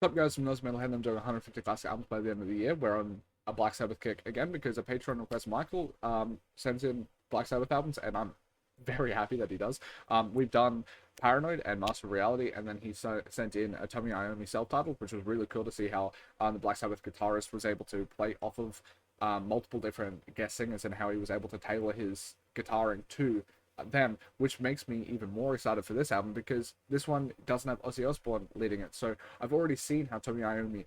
What's up, guys? From AUSSIE Metalhead. I'm doing 150 classic albums by the end of the year. We're on a Black Sabbath kick again because a Patreon request, Michael, sends in Black Sabbath albums, and I'm very happy that he does. We've done Paranoid and Master of Reality, and then he sent in a Tommy Iommi self-titled, which was really cool to see how the Black Sabbath guitarist was able to play off of multiple different guest singers and how he was able to tailor his guitaring to them, which makes me even more excited for this album because this one doesn't have Ozzy Osbourne leading it. So I've already seen how Tommy Iommi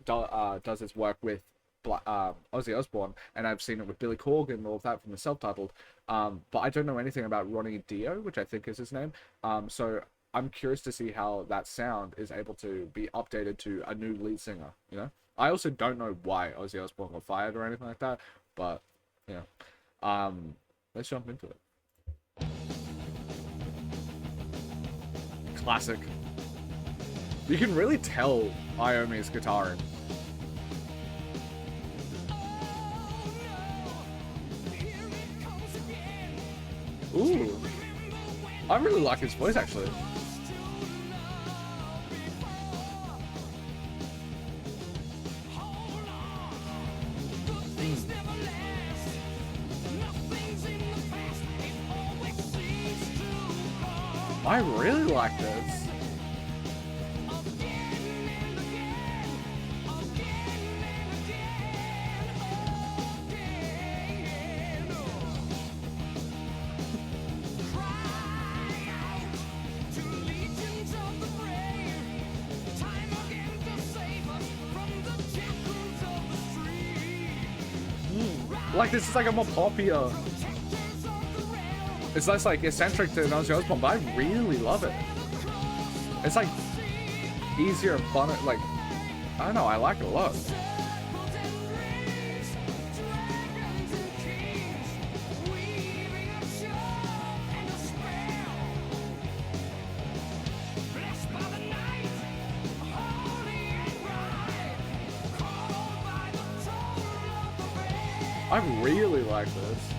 does his work with Ozzy Osbourne, and I've seen it with Billy Corgan and all of that from the self-titled. But I don't know anything about Ronnie Dio, which I think is his name. So I'm curious to see how that sound is able to be updated to a new lead singer. You know, I also don't know why Ozzy Osbourne got fired or anything like that, but yeah. Let's jump into it. Classic. You can really tell Iommi's guitaring. Ooh. I really like his voice, actually. I really like this. Like, this is like a more poppier. It's less like eccentric to Ozzy Osbourne, but I really love it. It's like easier and fun. Like, I don't know, I like it a lot. I really like this.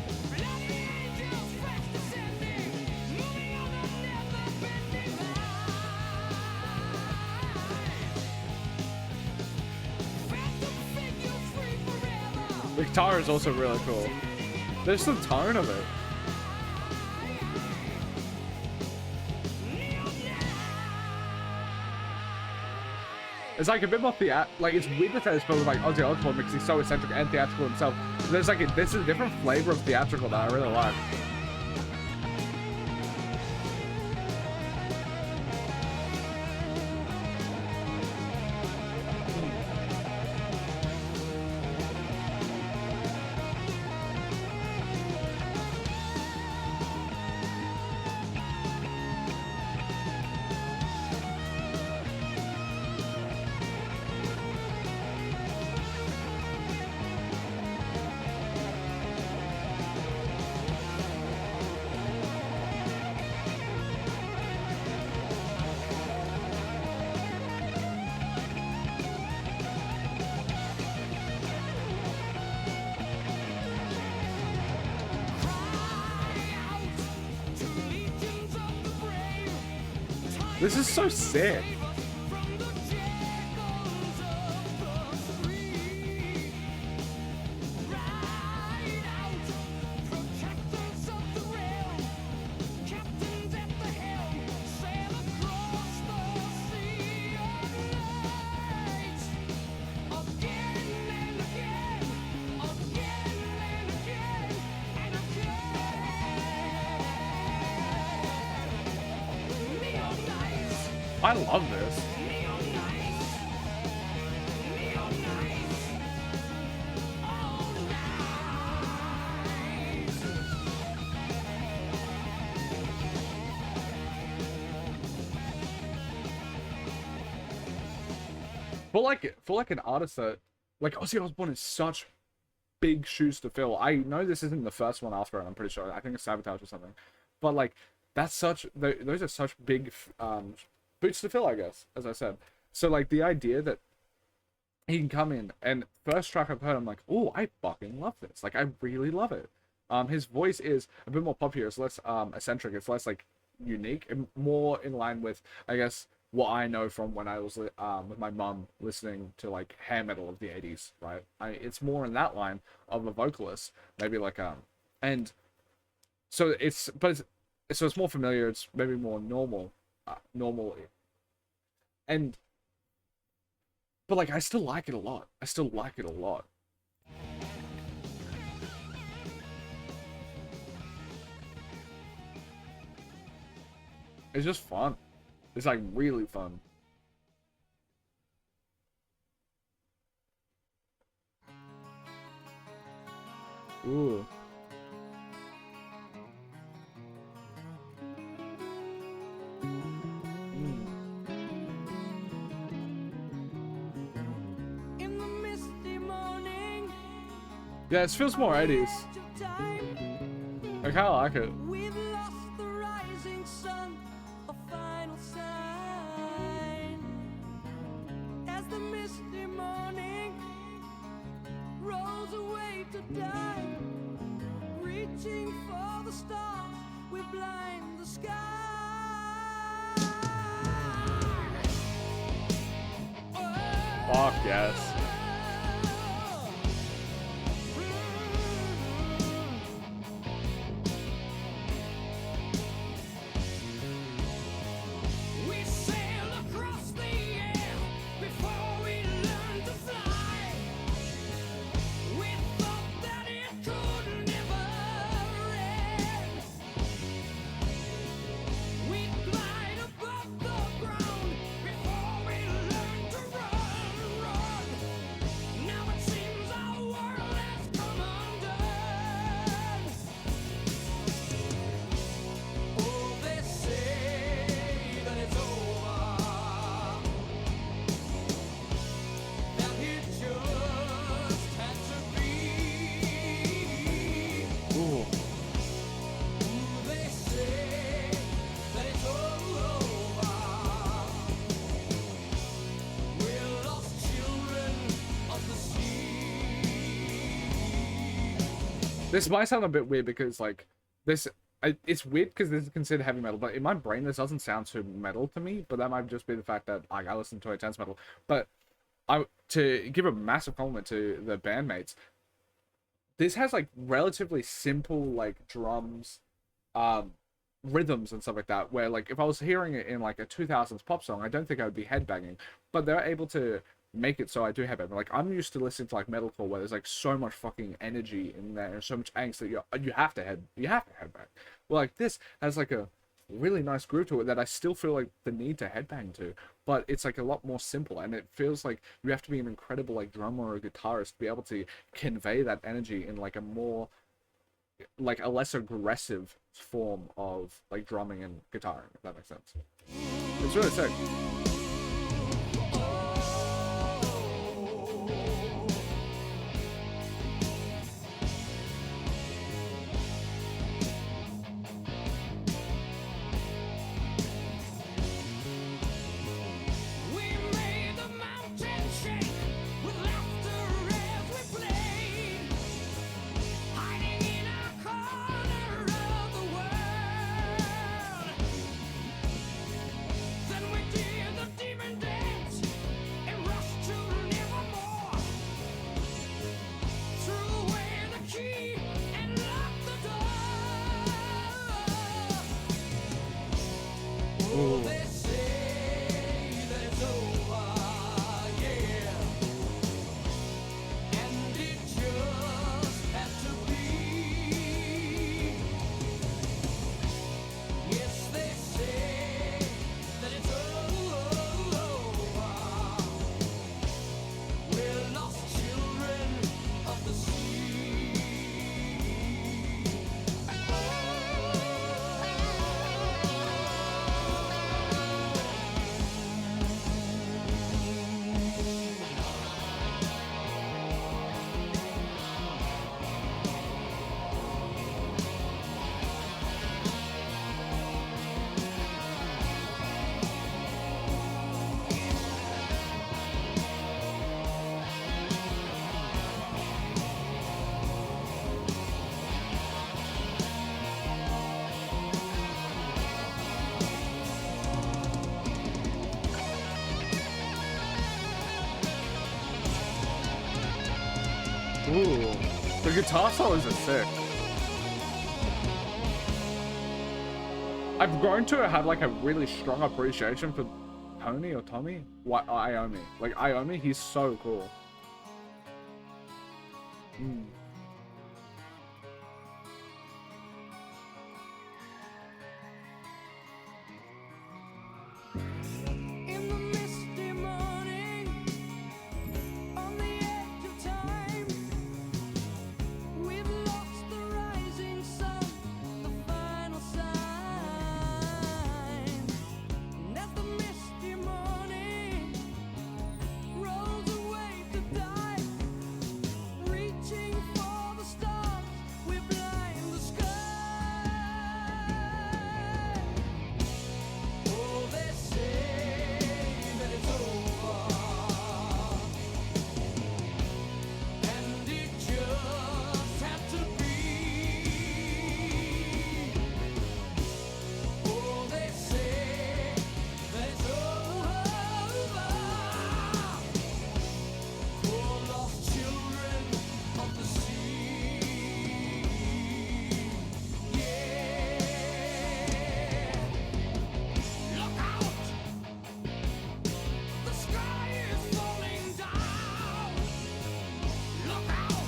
The guitar is also really cool. There's the tone of it. It's like a bit more like it's weird to say this, but with like Ozzy Osbourne because he's so eccentric and theatrical himself. There's like this is a different flavor of theatrical that I really like. This is so sick. I love this. For like an artist that like Ozzy Osbourne is such big shoes to fill. I know this isn't the first one after it, I'm pretty sure. I think it's Sabotage or something. But like that's such those are such big boots to fill, I guess, as I said. So like the idea that he can come in and first track I've heard, I'm like, oh, I fucking love this. Like I really love it. His voice is a bit more popular. It's less eccentric. It's less like unique and more in line with, I guess, what I know from when I was with my mum listening to like hair metal of the 80s, right? It's more in that line of a vocalist, maybe like and so it's more familiar. It's maybe more normal, and but like I still like it a lot. I still like it a lot. It's just fun. It's like really fun. Ooh. Mm. In the misty morning, Yeah, it feels more 80s. I kind of like it. we've lost the rising sun, a final sign. As the misty morning rolls away to die, reaching for the stars, we blind the sky. Fuck yes. We sail across the air before we learned to fly. We thought that it could never end. We'd glide above the ground before we learned to run. Now it seems our world has come undone. Oh, they say that it's over, that it just had to be. Ooh. They say that it's over. We're lost children of the sea. This might sound a bit weird because like it's weird because this is considered heavy metal, but in my brain this doesn't sound too metal to me. But that might just be the fact that like I listen to intense metal. But to give a massive compliment to the bandmates, this has like relatively simple like drums, rhythms and stuff like that. Where like if I was hearing it in like a 2000s pop song, I don't think I would be headbanging. But they're able to make it so I do headbang. Like I'm used to listening to like metalcore where there's like so much fucking energy in there and so much angst that you have to headbang. Well, like this has like a really nice groove to it that I still feel like the need to headbang to, but it's like a lot more simple and it feels like you have to be an incredible like drummer or a guitarist to be able to convey that energy in like a more like a less aggressive form of like drumming and guitaring, if that makes sense. It's really sick. We made the mountain shake with laughter as we played, hiding in our corner of the world. Then we did the Ooh. The guitar solos are sick. I've grown to have like a really strong appreciation for Tony or Tommy? What, Iommi. Like Iommi, he's so cool. Mm. In the misty morning, on the edge of time, we've lost the rising sun, the final sign. And as the misty morning rolls away to die, reaching for the stars, we blind the sky. Oh, they say that it's over, and it just had to be. Oh, they say that it's over for lost children of the sea. Yeah. Look out! The sky is falling down. Look out!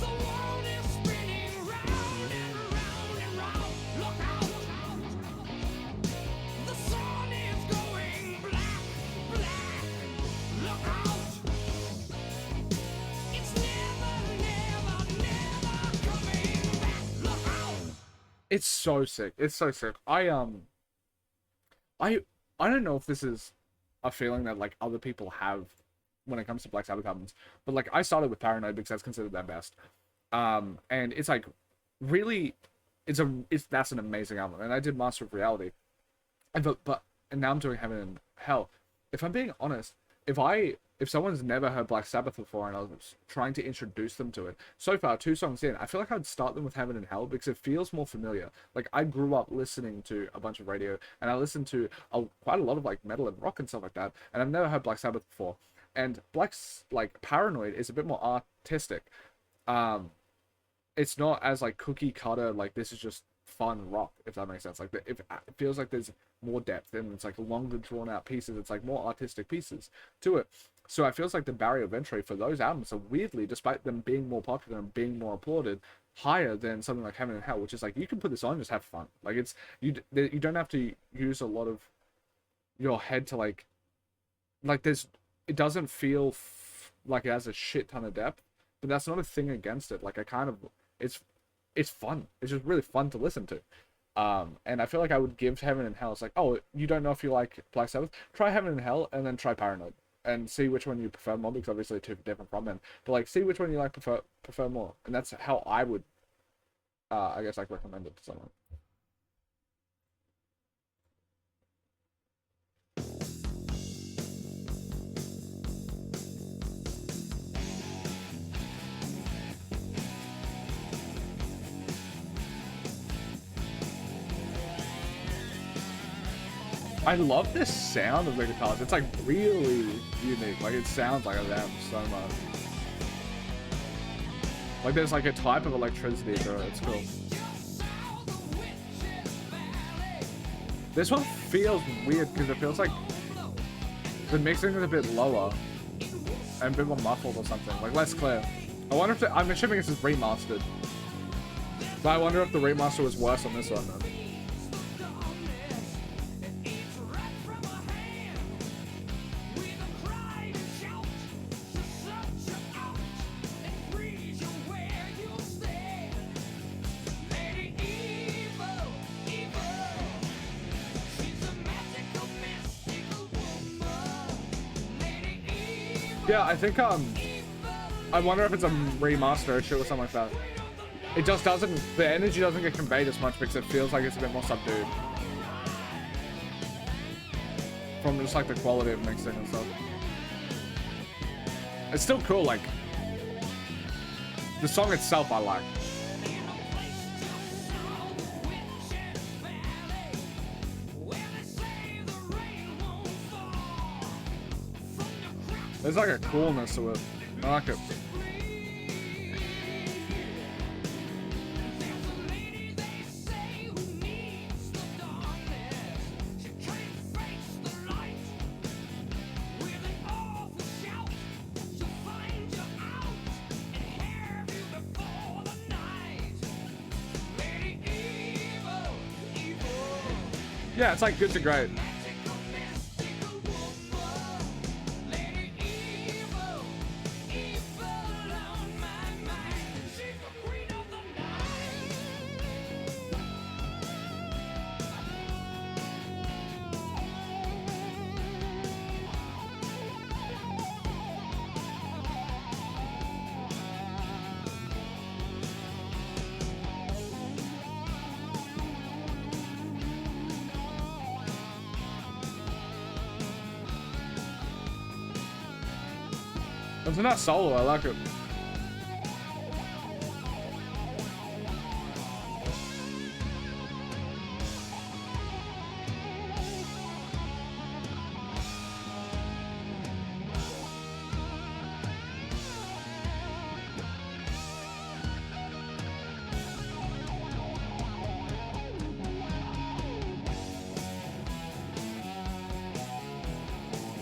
The world is spinning round and round and round. Look out! The sun is going black, black. Look out! It's never, never, never coming back. Look out! It's so sick. It's so sick. I don't know if this is a feeling that like other people have when it comes to Black Sabbath albums, but like I started with Paranoid because that's considered their best. And it's like really, it's that's an amazing album. And I did Master of Reality, and and now I'm doing Heaven and Hell. If I'm being honest, if someone's never heard Black Sabbath before and I was trying to introduce them to it, so far 2 songs in, I feel like I'd start them with Heaven and Hell because it feels more familiar. Like I grew up listening to a bunch of radio and I listened to quite a lot of like metal and rock and stuff like that, and I've never heard Black Sabbath before. And like Paranoid is a bit more artistic. It's not as like cookie cutter, like this is just fun rock, if that makes sense. Like if it feels like there's more depth and it's like longer drawn out pieces, it's like more artistic pieces to it. So it feels like the barrier of entry for those albums are weirdly, despite them being more popular and being more applauded, higher than something like Heaven and Hell, which is like you can put this on and just have fun. Like it's you don't have to use a lot of your head to like there's it doesn't feel like it has a shit ton of depth, but that's not a thing against it. Like I kind of it's fun. It's just really fun to listen to. And I feel like I would give Heaven and Hell. It's like, oh, you don't know if you like Black Sabbath? Try Heaven and Hell and then try Paranoid and see which one you prefer more, because obviously two different from them. But like, see which one you like prefer more, and that's how I would, I guess, like recommend it to someone. I love this sound of the guitars. It's like really unique. Like it sounds like them so much. Like there's like a type of electricity to it. It's cool. This one feels weird because it feels like the mixing is a bit lower and a bit more muffled or something. Like less clear. I wonder if I'm assuming this is remastered. But I wonder if the remaster was worse on this one then. Yeah, I think I wonder if it's a remaster issue or something like that. It just doesn't, the energy doesn't get conveyed as much because it feels like it's a bit more subdued. From just like the quality of mixing and stuff. It's still cool, like the song itself I like. There's like a coolness to it. I like it. There's a lady they say who needs the darkness. She can't face the light. With an awful shout, she'll find you out and have you before the night. Lady evil, evil, Yeah, it's like good to great. magical, mystical woman. Lady evil, evil on my mind. She's the queen of the night. It's not solo. I like it.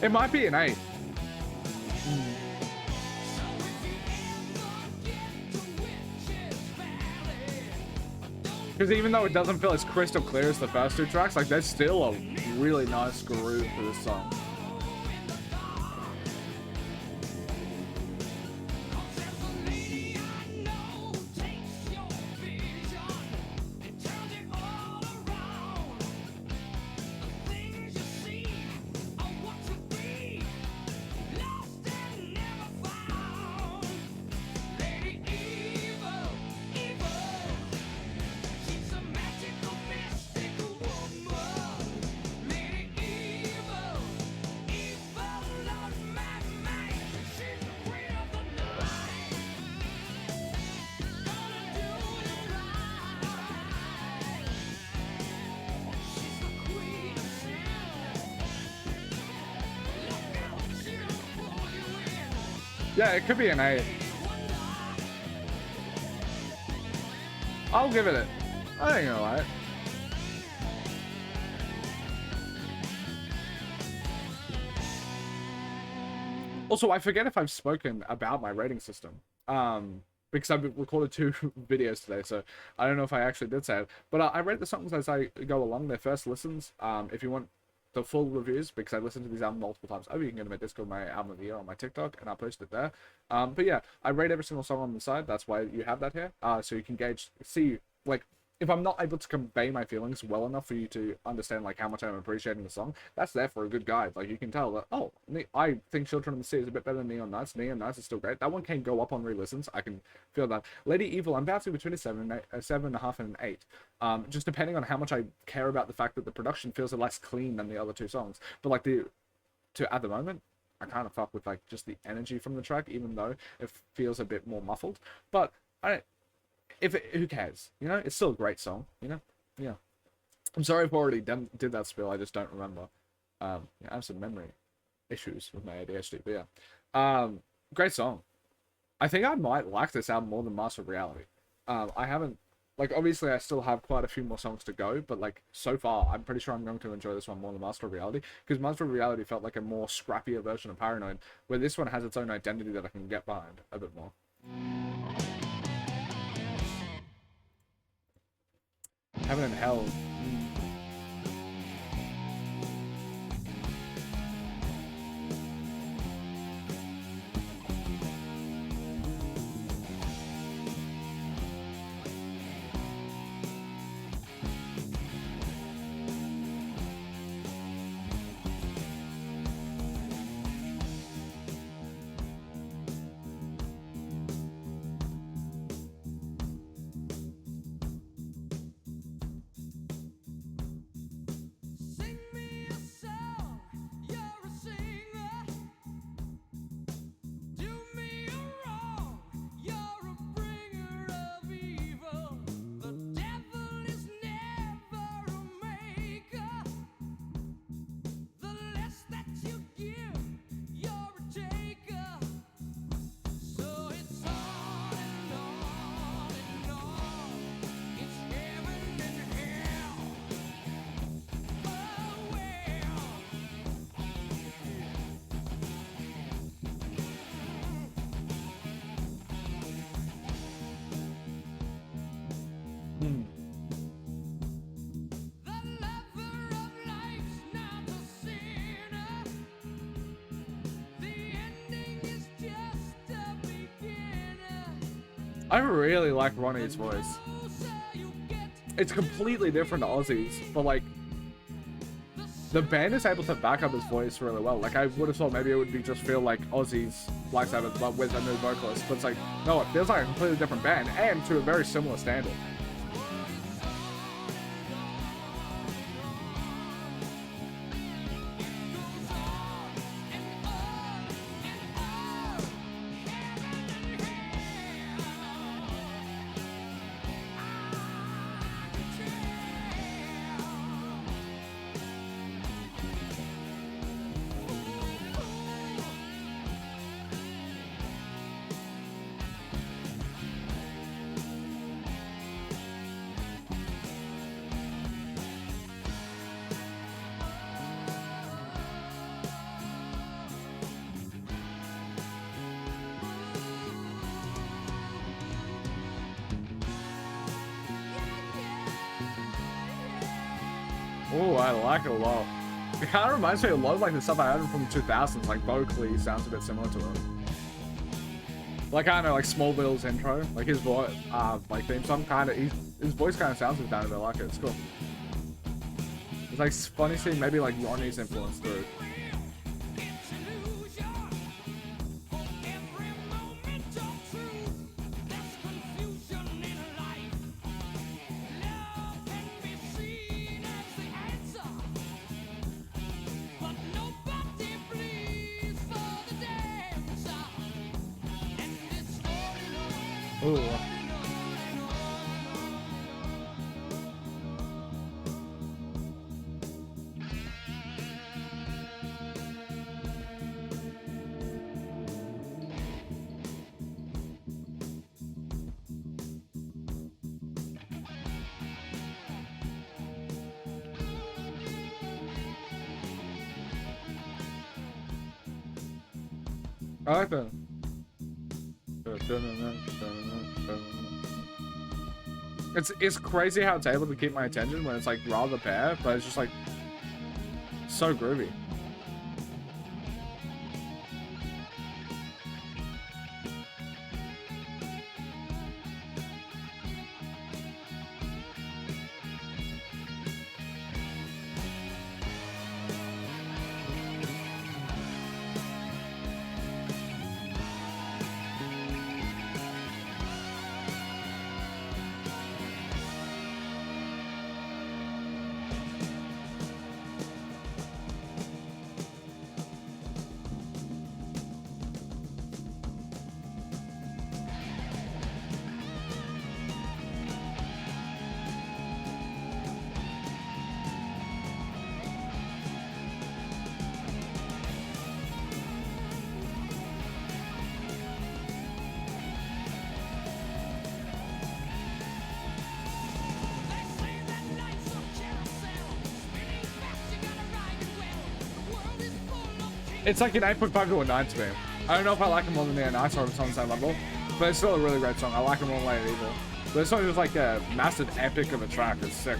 It might be an 8. Because even though it doesn't feel as crystal clear as the first two tracks, like there's still a really nice groove to this song. Yeah, it could be an 8. I'll give it. I ain't gonna lie. Also, I forget if I've spoken about my rating system. Because I've recorded 2 videos today, so I don't know if I actually did say it. But I rate the songs as I go along, their first listens. If you want the full reviews, because I listened to these albums multiple times over, you can go to my Discord, my album of the year on my TikTok, and I'll post it there. But yeah, I rate every single song on the side. That's why you have that here. So you can see, like, if I'm not able to convey my feelings well enough for you to understand like how much I'm appreciating the song, that's there for a good guide. Like you can tell that, oh, I think Children of the Sea is a bit better than Neon Nights. Neon Nights is still great. That one can go up on re-listens. I can feel that. Lady Evil, I'm bouncing between a 7.5 and an 8. Just depending on how much I care about the fact that the production feels less clean than the other 2 songs. But like at the moment, I kind of fuck with like just the energy from the track, even though it feels a bit more muffled. But who cares? You know, it's still a great song. You know, yeah. I'm sorry if I already did that spill. I just don't remember. I have some memory issues with my ADHD, but yeah. Great song. I think I might like this album more than Master of Reality. I haven't, like, obviously I still have quite a few more songs to go, but like so far, I'm pretty sure I'm going to enjoy this one more than Master of Reality, because Master of Reality felt like a more scrappier version of Paranoid, where this one has its own identity that I can get behind a bit more. Heaven and Hell. Mm. The lover of life's not a sinner. The ending is just a beginner. I really like Ronnie's voice. Closer you get, It's completely different to Ozzy's, but like the band is able to back up his voice really well. Like I would have thought maybe it would be just feel like Ozzy's Black Sabbath, but with a new vocalist. But it's like no, it feels like a completely different band and to a very similar standard. Oh, I like it a lot. It kind of reminds me a lot of like the stuff I had from the 2000s. Like vocally, sounds a bit similar to it. Like I don't know, like Smallville's intro, like his voice, like theme song, kind of his voice kind of sounds a bit like it. It's cool. It's like funny seeing maybe like Ronnie's influence through. it's illusion. For every moment of truth, there's confusion in life. Love can be seen as the answer, but nobody bleeds for the dancer. And it's all Ooh. I like that. It's crazy how it's able to keep my attention when it's like rather bare, but it's just like so groovy. It's like an 8.5 to a 9 to me. I don't know if I like it more than the Night Song, it's on the same level, but it's still a really great song. I like it more than Late Evil. But this song is like a massive epic of a track. It's sick.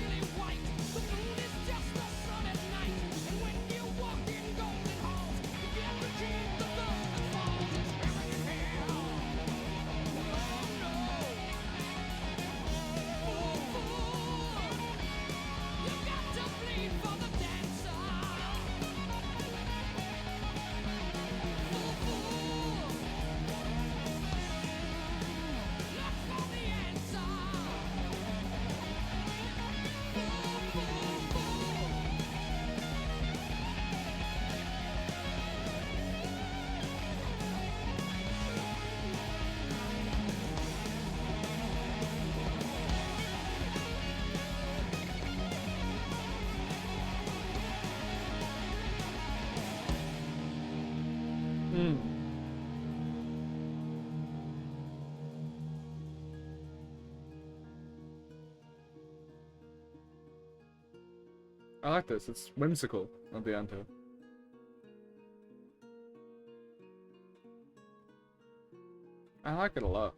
I like this. It's whimsical at the end too. I like it a lot.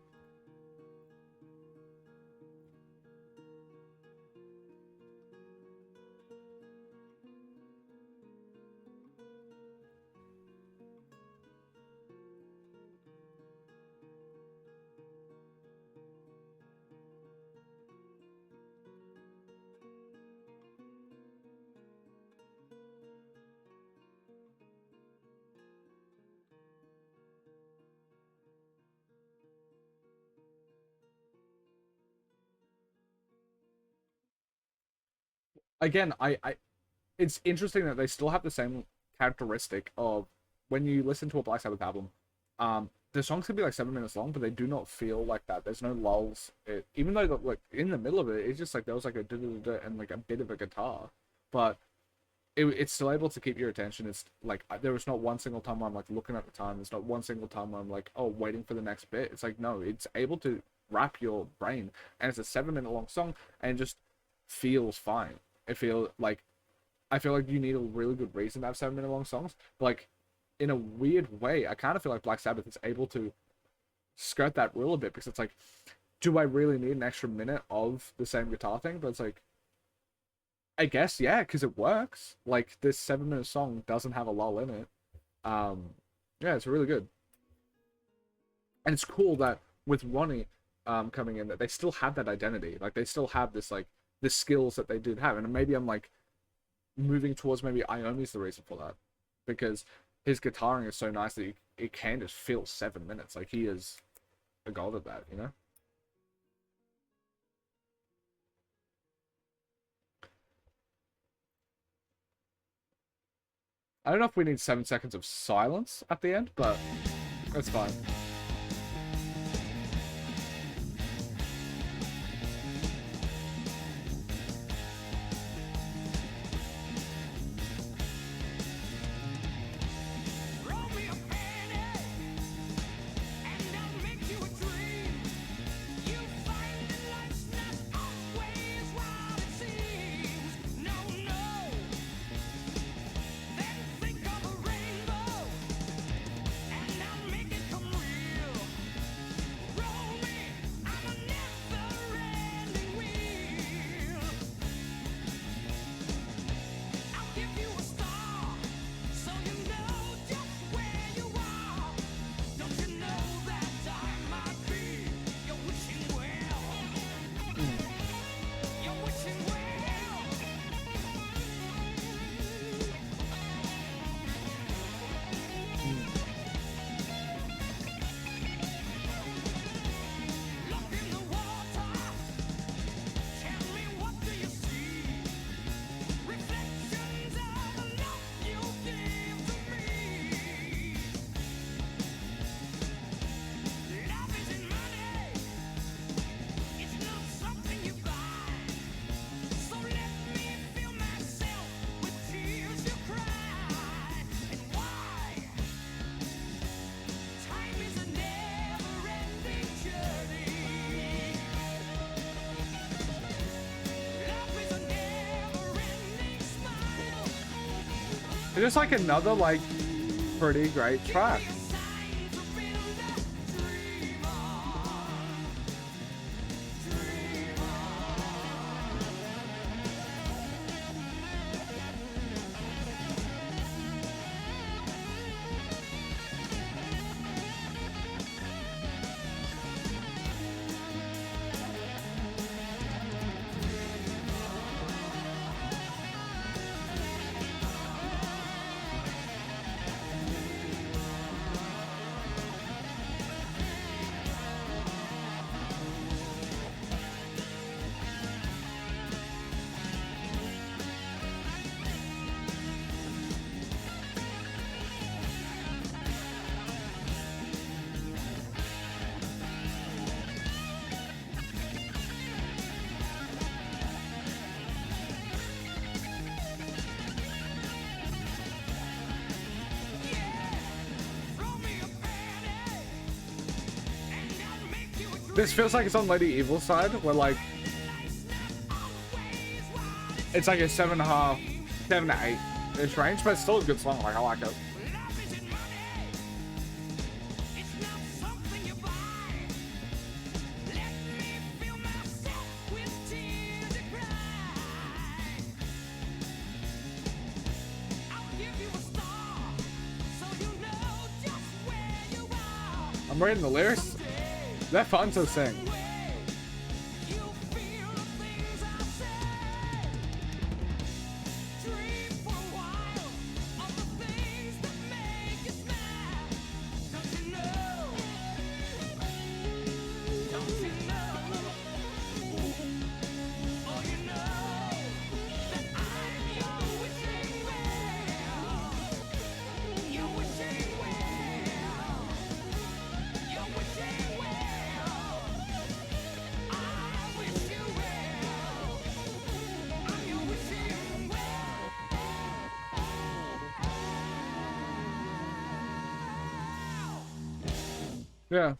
again, it's interesting that they still have the same characteristic of when you listen to a Black Sabbath album, the songs can be like 7 minutes long, but they do not feel like that. There's no lulls. Even though like in the middle of it, it's just like there was like a and like a bit of a guitar, but it's still able to keep your attention. It's like there was not one single time where I'm like looking at the time. There's not one single time where I'm like, oh, waiting for the next bit. It's like no, it's able to wrap your brain, and it's a 7 minute long song, and it just feels fine. It feel like I feel like you need a really good reason to have 7 minute long songs. But like in a weird way, I kind of feel like Black Sabbath is able to skirt that rule a bit because it's like, do I really need an extra minute of the same guitar thing? But it's like, I guess yeah, because it works. Like this 7 minute song doesn't have a lull in it. Yeah, it's really good, and it's cool that with Ronnie, coming in, that they still have that identity. Like they still have this like the skills that they did have, and maybe I'm like moving towards maybe Iommi's the reason for that because his guitaring is so nice that it can just fill 7 minutes. Like he is a god at that, you know. I don't know if we need 7 seconds of silence at the end, but that's fine. Roll me a penny, and I'll make you a dream. You find that life's not always what it seems. No, no. Then think of a rainbow, and I'll make it come real. Roll me, I'm a never-ending wheel. I'll give you a star, so you know just where you are. Don't you know that I might be your wishing well? Your wishing well. Look in the water. Tell me, what do you see? Reflections of the love you give to me. Love isn't money. It's not something you buy. So let me fill myself with tears you cry. And why? Time is a never-ending journey. Love is a never-ending smile. It's just like another like pretty great track. Be a sign to build a dream on. Dream on. Throw me a penny, and I'll make you a dream. This feels like it's on Lady Evil's side, where like Life's not always what it it's like a 7.5, 7 to 8 ish range, but it's still a good song. Like I like it. Love isn't money. It's not something you buy. Let me fill myself with tears you cry. I'll give you a star, so you know just where you are. I'm reading the lyrics. They're fun to sing. You feel the things I say. Dream for a while of the things that make you smile. Don't you know? Don't you know? Oh, you know that Yeah.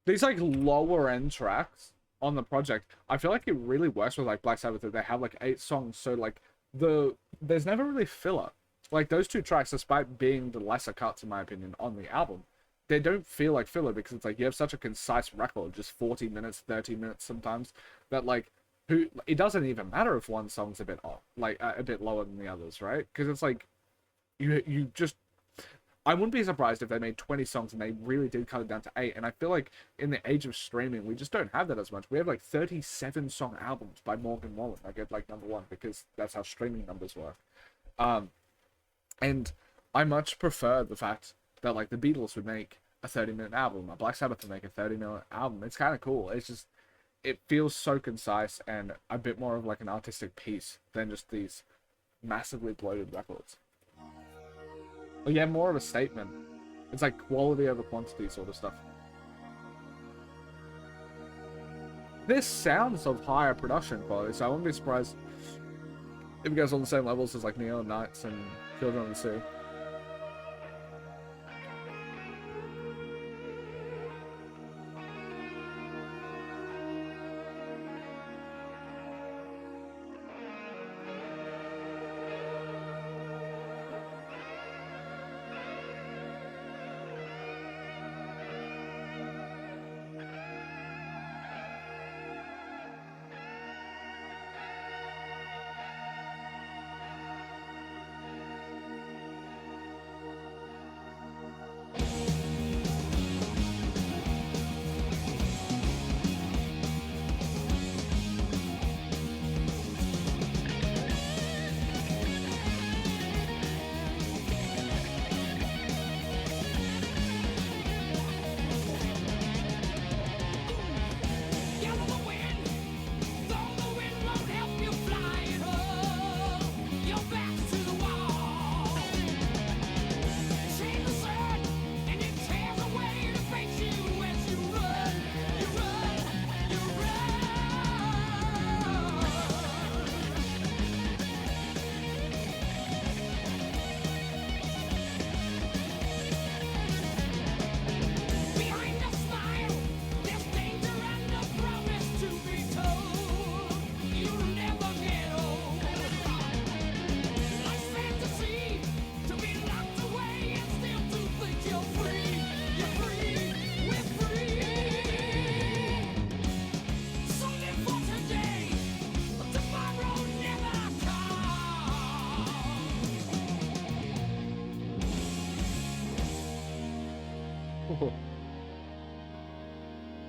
These like lower end tracks on the project, I feel like it really works with like Black Sabbath that they have like 8 songs, so like there's never really filler. Like those 2 tracks, despite being the lesser cuts in my opinion on the album, they don't feel like filler because it's like you have such a concise record, just 40 minutes, 30 minutes sometimes, that like who it doesn't even matter if one song's a bit off, like a bit lower than the others, right? Because it's like you just I wouldn't be surprised if they made 20 songs and they really did cut it down to 8. And I feel like in the age of streaming, we just don't have that as much. We have like 37 song albums by Morgan Wallen, like at like number 1, because that's how streaming numbers work. Um, and I much prefer the fact that like the Beatles would make a 30-minute album, a Black Sabbath would make a 30-minute album. It's kind of cool. It's just, it feels so concise and a bit more of like an artistic piece than just these massively bloated records. But yeah, more of a statement. It's like quality over quantity sort of stuff. This sounds of higher production quality, so I wouldn't be surprised if it goes on the same levels as like Neon Knights and Children of the Sea.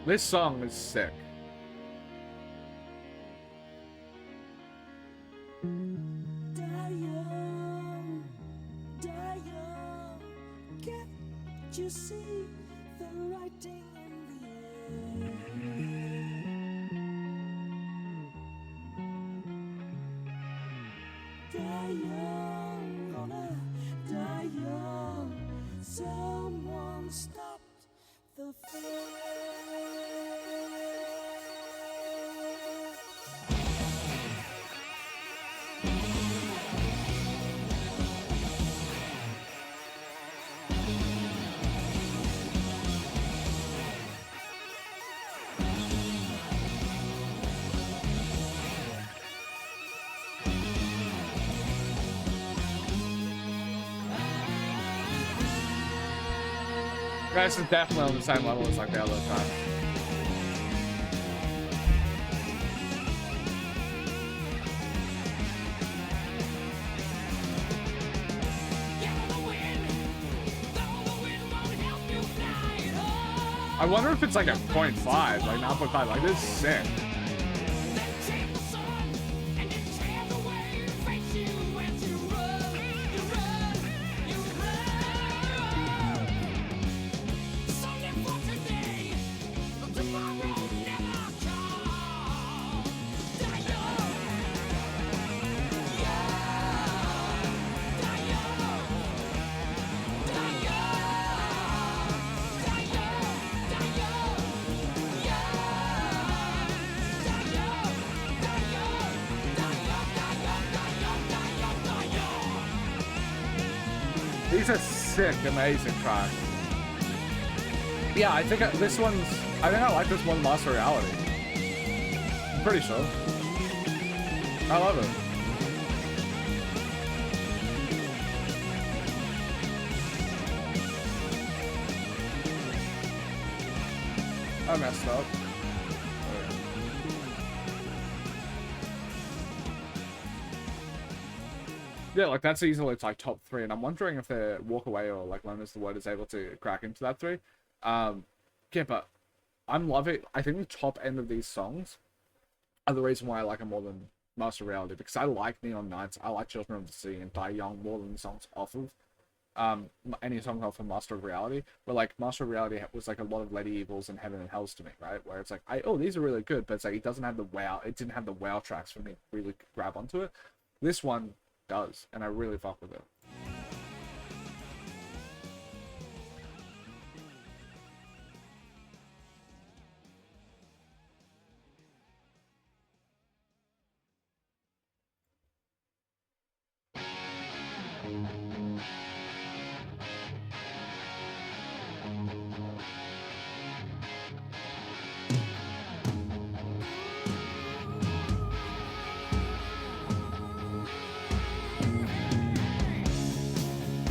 This song is sick. Die young, can't you see the writing in the air? Die young, gonna die young. Someone stopped the fear. This is definitely on the same level as like the other time. I wonder if it's like a 0.5, like not 0.5, like this is sick. These are sick, amazing tracks. Yeah, I think this one's. I think I like this one, Master Reality. I'm pretty sure. I love it. I messed up. Yeah, like that's easily it's like top 3, and I'm wondering if their Walk Away or like Learn Is the Word is able to crack into that 3. Yeah, but I'm loving. I think the top end of these songs are the reason why I like them more than Master Reality, because I like Neon Nights, I like Children of the Sea, and Die Young more than the songs off of any song off of Master of Reality. Where like Master of Reality was like a lot of Lady Evils and Heaven and Hells to me, right? Where it's like these are really good, but it's like it doesn't have the wow. It didn't have the wow tracks for me to really grab onto it. This one does, and I really fuck with it.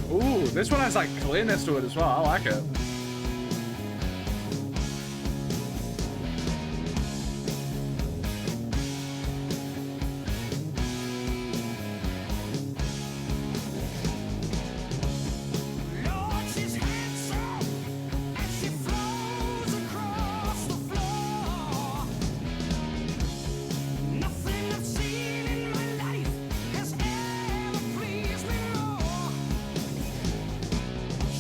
Ooh, this one has like clearness to it as well. I like it. Lord, she's handsome, and she flows across the floor. Nothing I've seen in my life has ever pleased me more.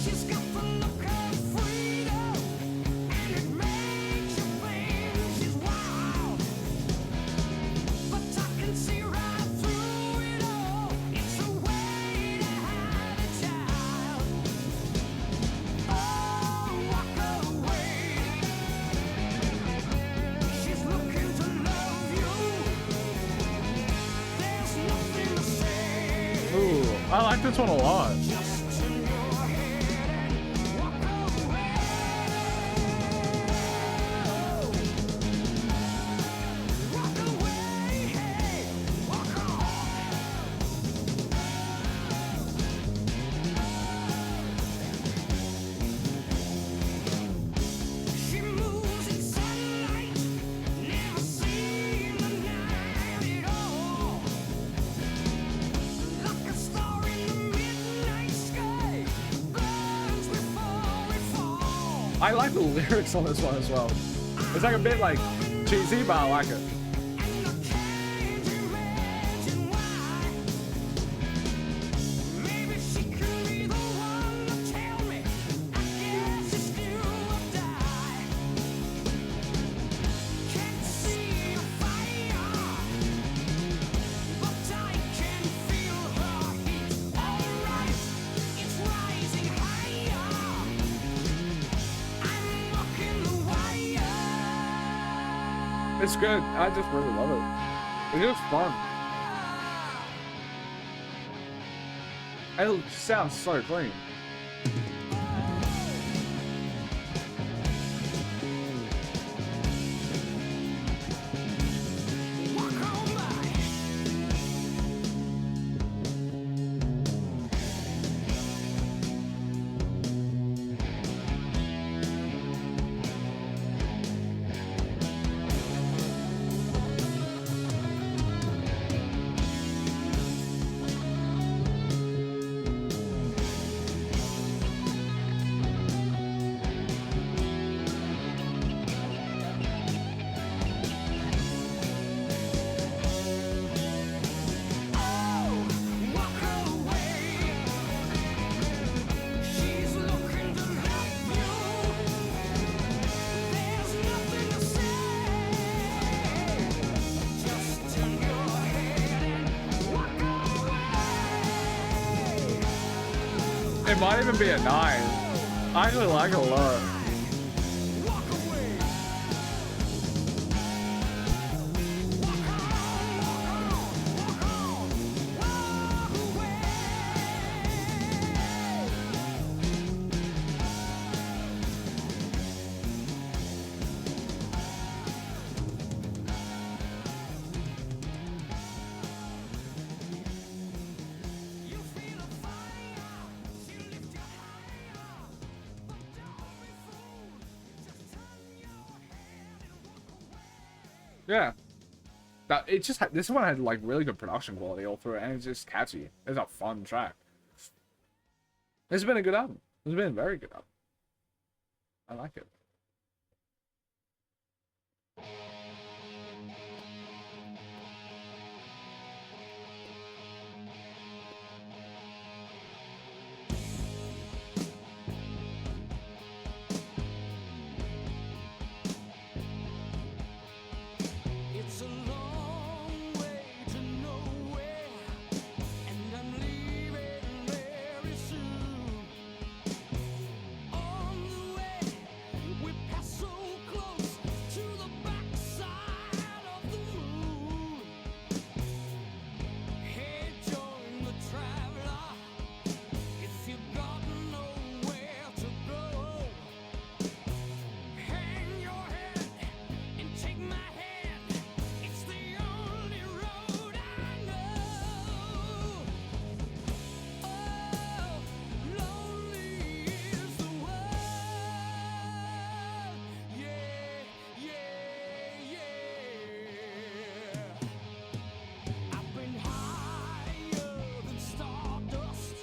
She's got the look of freedom, and it makes you think she's wild. But I can see right through it all. It's a way to hide a child. Oh, walk away. She's looking to love you. There's nothing to say. Ooh, I like this one a lot. Just turn your head and walk away. Walk away, hey, walk on. She moves in sunlight, never seen the night at all. Like a star in the midnight sky, burns before it falls. I like the lyrics on this one as well. It's like a bit like cheesy, but I like it. And I can't imagine why. Maybe she can be the one to tell me. I guess it's do or die. Can't see a fire, but I can feel her heat. Alright, it's rising higher. I'm walking the wire. It's good. I just really love it. It is fun. It sounds so clean. Walk on by. Oh, walk away. She's looking to love you. There's nothing to say. Just turn your head and walk away. It might even be a 9. I actually like it a lot. Walk away. Walk on, walk away. Yeah. That it just had, this one had like really good production quality all through, and it's just catchy. It's a fun track. It's been a good album. It's been a very good album. I like it. It's a long way to nowhere, and I'm leaving very soon. On the way, we pass so close to the backside of the moon. Hey, join the traveler if you've got nowhere to go. Hang your head and take my hand. It's the only road I know. Oh, lonely is the world. Yeah, yeah, yeah. I've been higher than stardust.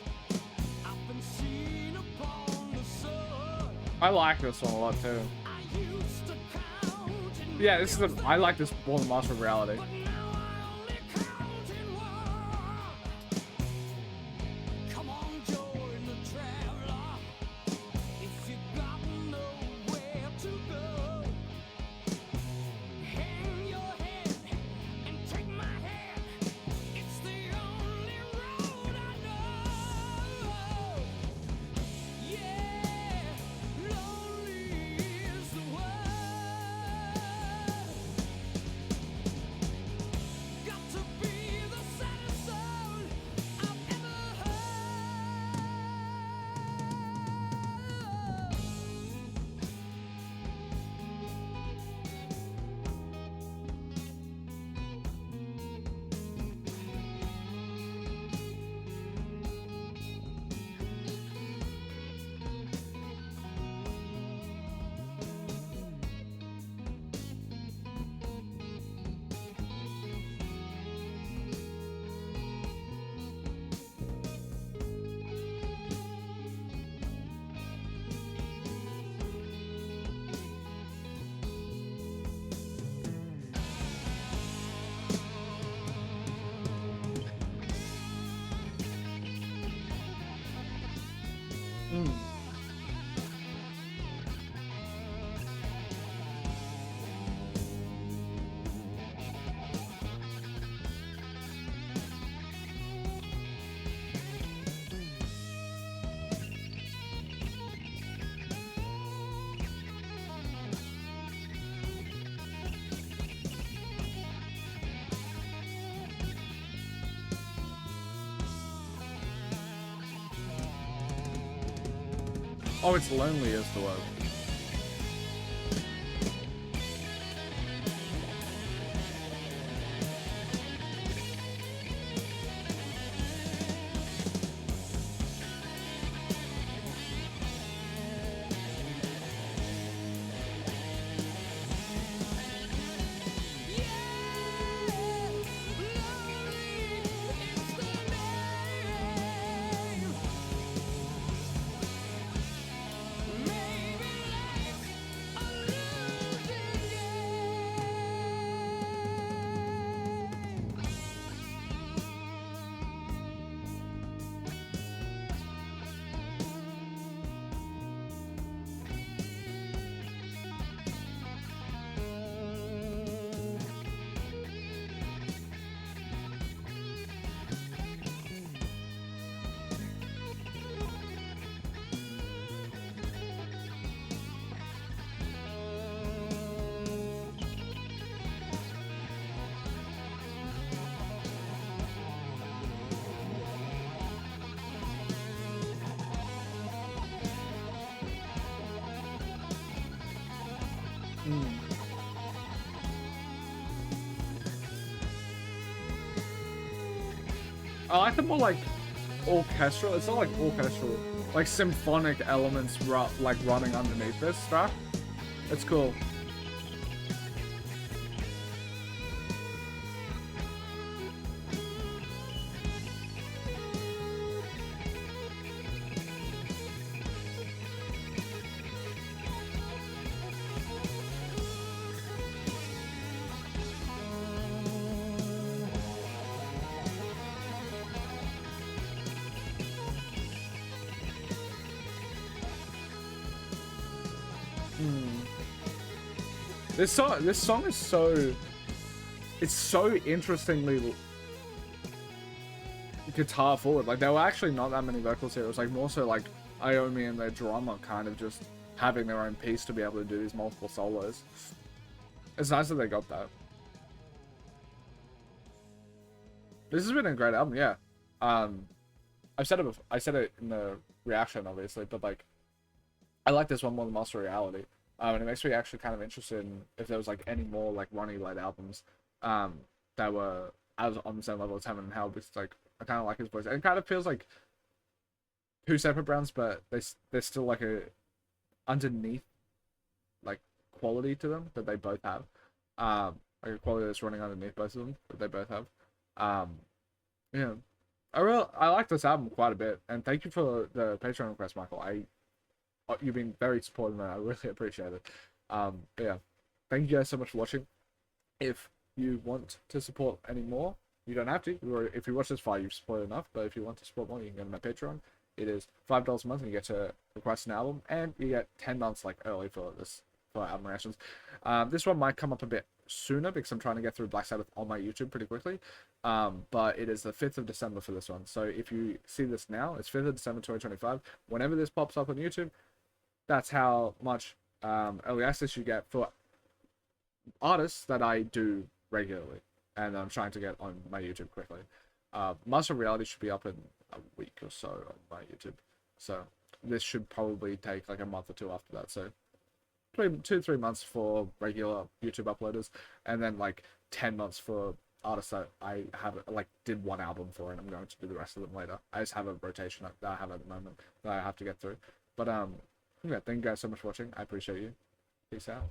I've been seen upon the sun. I like this one a lot too. I used to count in Yeah, this is a, I like this more than Master of Reality. but now I only count in one. Come on, join the traveler if you got nowhere to go. Hang your head and take my hand. It's the only road I know. Yeah, lonely is the world. Got to be the saddest soul I've ever heard. Oh, it's lonely is the word. I like the more like orchestral. It's not like orchestral, like symphonic elements like running underneath this track. It's cool. This song is so, it's so interestingly guitar forward. Like, there were actually not that many vocals here. It was like more so like Iommi and their drummer kind of just having their own piece to be able to do these multiple solos. It's nice that they got that. This has been a great album, yeah. I've said it before, I said it in the reaction, obviously, but like, I like this one more than Master Reality. And it makes me actually kind of interested in if there was like any more like Ronnie-led albums that were as on the same level as Heaven and Hell, because like I kind of like his voice, and it kind of feels like two separate brands, but there's still like a underneath like quality to them that they both have, like a quality that's running underneath both of them that they both have. Yeah, I like this album quite a bit, and thank you for the Patreon request, Michael. You've been very supportive, and I really appreciate it. But yeah, thank you guys so much for watching. If you want to support any more, you don't have to. Or if you watch this far, you've supported enough. But if you want to support more, you can go to my Patreon. It is $5 a month, and you get to request an album, and you get 10 months like early for album reactions. This one might come up a bit sooner because I'm trying to get through Black Sabbath on my YouTube pretty quickly. But it is the 5th of December for this one. So if you see this now, it's 5th of December 2025. Whenever this pops up on YouTube, that's how much early access you get for artists that I do regularly, and I'm trying to get on my YouTube quickly. Master of Reality should be up in a week or so on my YouTube, so this should probably take like a month or two after that. So 2-3 months for regular YouTube uploaders, and then like 10 months for artists that I have like did one album for, and I'm going to do the rest of them later. I just have a rotation that I have at the moment that I have to get through. But yeah, thank you guys so much for watching. I appreciate you. Peace out.